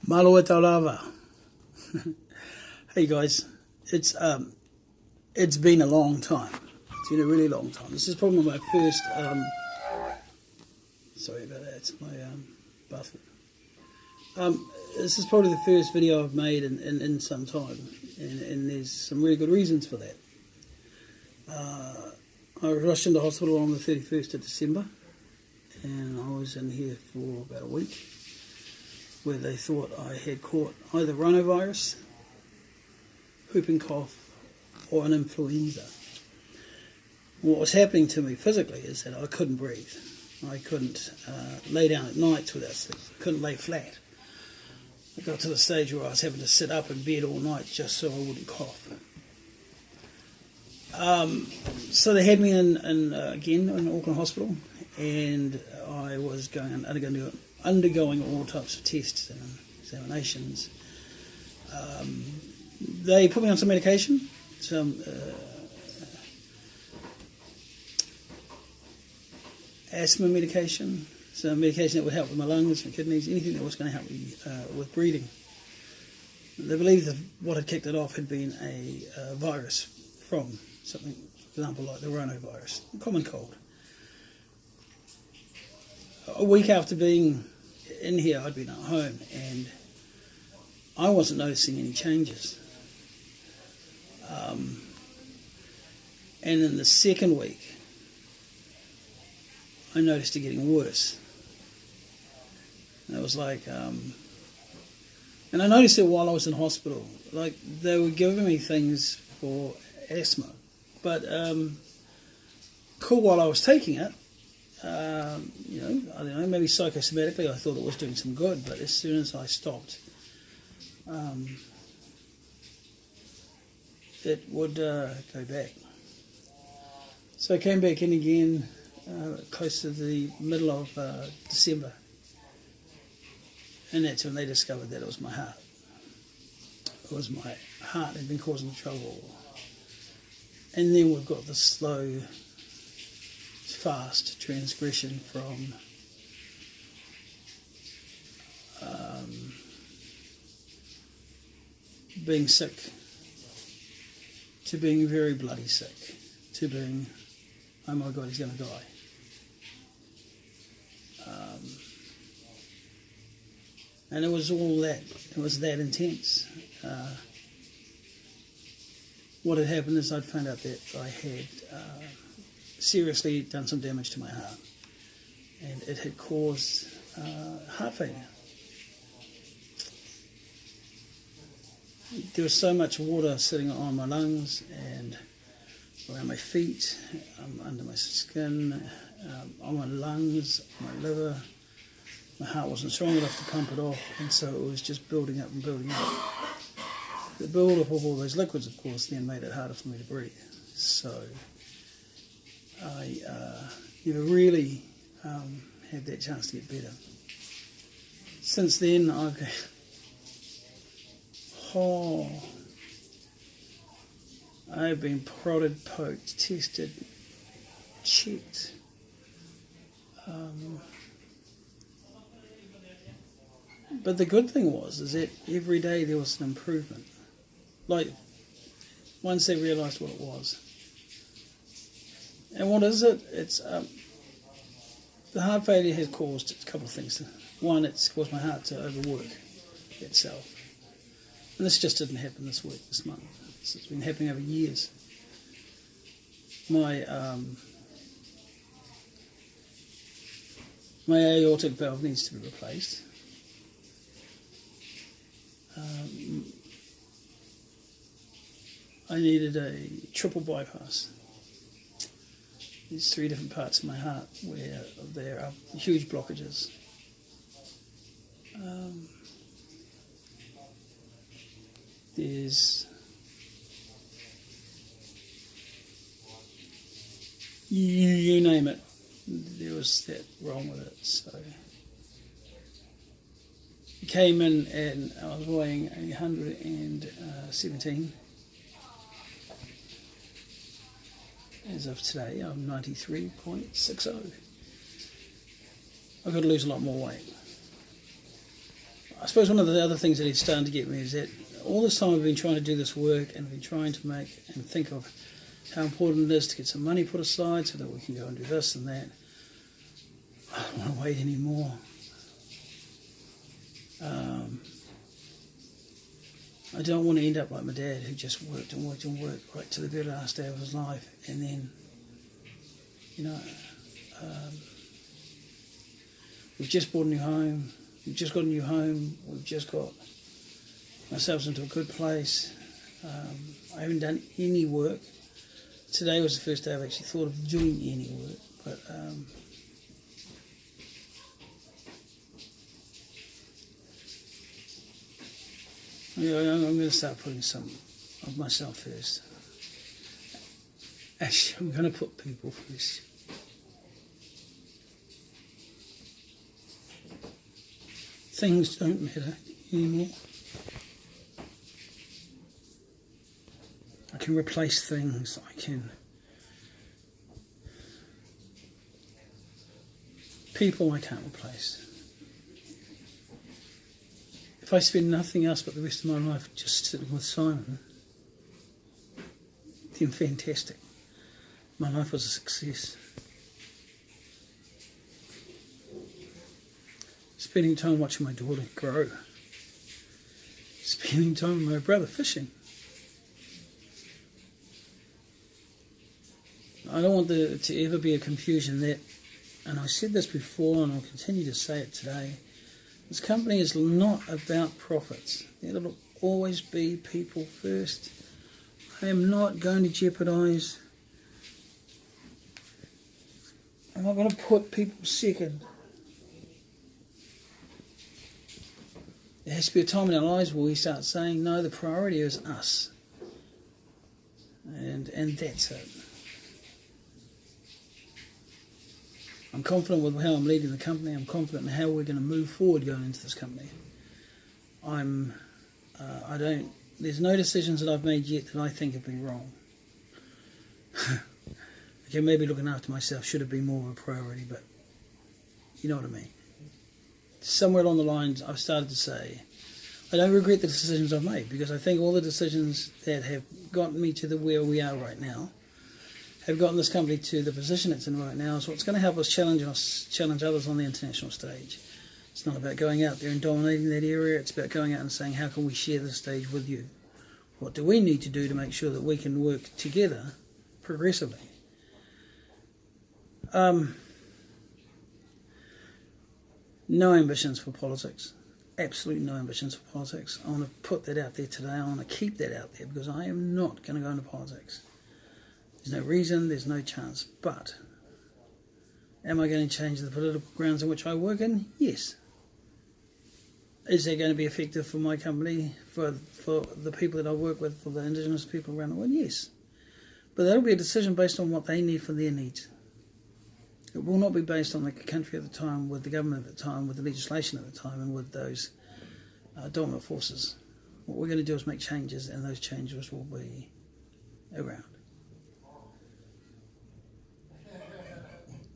Malo e taulava. Hey guys, it's been a long time. It's been a really long time. This is probably my first. Sorry about that. It's my bathroom. This is probably the first video I've made in some time, and there's some really good reasons for that. I was rushed into hospital on the 31st of December, and I was in here for about a week, where they thought I had caught either rhinovirus, whooping cough, or an influenza. What was happening to me physically is that I couldn't breathe. I couldn't lay down at nights without sleep. I couldn't lay flat. I got to the stage where I was having to sit up in bed all night just so I wouldn't cough. So they had me again in Auckland Hospital, and I was undergoing all types of tests and examinations. They put me on some medication, some asthma medication, some medication that would help with my lungs, my kidneys, anything that was going to help me with breathing. They believed that what had kicked it off had been a virus from something, for example, like the rhinovirus, a common cold. A week after being in here, I'd been at home, and I wasn't noticing any changes. And in the second week, I noticed it getting worse. And it was like, and I noticed it while I was in hospital. Like, they were giving me things for asthma, but cool, while I was taking it, I don't know, maybe psychosomatically I thought it was doing some good, but as soon as I stopped, it would go back. So I came back in again close to the middle of December, and that's when they discovered that it was my heart. It was my heart that had been causing the trouble. And then we've got the slow, fast transgression from being sick to being very bloody sick to being, oh my God, he's going to die. And it was all that. It was that intense. What had happened is I'd found out that I had seriously done some damage to my heart, and it had caused heart failure. There was so much water sitting on my lungs and around my feet, under my skin, on my lungs, my liver. My heart wasn't strong enough to pump it off, and so it was just building up and building up. The build-up of all those liquids, of course, then made it harder for me to breathe. So I never really had that chance to get better. Since then, I've been prodded, poked, tested, checked. But the good thing is that every day there was an improvement. Like, once they realised what it was. And what is it? It's the heart failure has caused a couple of things. One, it's caused my heart to overwork itself. And this just didn't happen this week, this month. It's been happening over years. My aortic valve needs to be replaced. I needed a triple bypass. There's 3 different parts of my heart where there are huge blockages. There's you name it, there was that wrong with it. So I came in and I was weighing 117. As of today, I'm 93.60. I've got to lose a lot more weight. I suppose one of the other things that is starting to get me is that all this time I've been trying to do this work and been trying to make and think of how important it is to get some money put aside so that we can go and do this and that. I don't want to wait anymore. I don't want to end up like my dad, who just worked and worked and worked right to the very last day of his life, and then, we've just bought a new home, we've just got a new home, we've just got ourselves into a good place. I haven't done any work. Today was the first day I've actually thought of doing any work, but I'm going to start putting some of myself first. Actually, I'm going to put people first. Things don't matter anymore. I can replace things. People I can't replace. If I spend nothing else but the rest of my life just sitting with Simon, then fantastic. My life was a success. Spending time watching my daughter grow. Spending time with my brother fishing. I don't want there to ever be a confusion that, and I said this before and I'll continue to say it today, this company is not about profits. It'll always be people first. I am not going to jeopardise. I'm not going to put people second. There has to be a time in our lives where we start saying, no, the priority is us. And that's it. I'm confident with how I'm leading the company. I'm confident in how we're going to move forward going into this company. There's no decisions that I've made yet that I think have been wrong. Okay, maybe looking after myself should have been more of a priority, but you know what I mean. Somewhere along the lines, I've started to say, I don't regret the decisions I've made, because I think all the decisions that have gotten me to where we are right now, have gotten this company to the position it's in right now, is what's going to help us challenge others on the international stage. It's not about going out there and dominating that area, it's about going out and saying, how can we share the stage with you? What do we need to do to make sure that we can work together progressively? No ambitions for politics. Absolutely no ambitions for politics. I want to put that out there today. I want to keep that out there, because I am not going to go into politics. There's no reason, there's no chance. But am I going to change the political grounds in which I work in? Yes. Is that going to be effective for my company, for the people that I work with, for the Indigenous people around the world? Yes. But that'll be a decision based on what they need for their needs. It will not be based on the country at the time, with the government at the time, with the legislation at the time, and with those dominant forces. What we're going to do is make changes, and those changes will be around.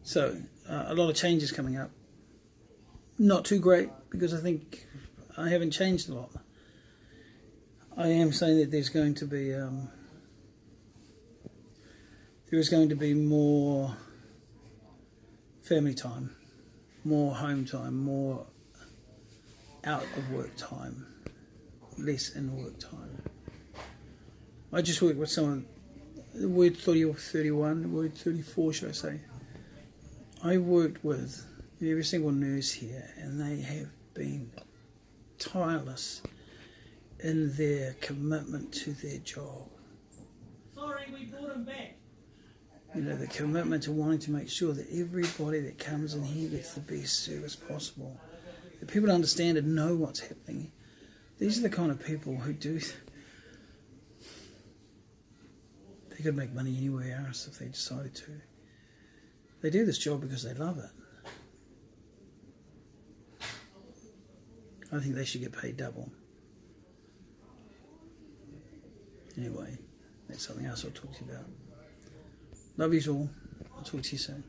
So, a lot of changes coming up. Not too great, because I think I haven't changed a lot. I am saying that there's going to be more family time, more home time, more out of work time, less in work time. I just worked with someone, the word 30 or 31, the word 34 should I say. I worked with every single nurse here, and they have been tireless in their commitment to their job. Sorry, we brought him back. You know, the commitment to wanting to make sure that everybody that comes in here gets the best service possible. That people understand and know what's happening. These are the kind of people who do... They could make money anywhere else if they decided to. They do this job because they love it. I think they should get paid double. Anyway, that's something else I'll talk to you about. Love you all. I'll talk to you soon.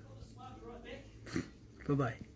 Bye-bye.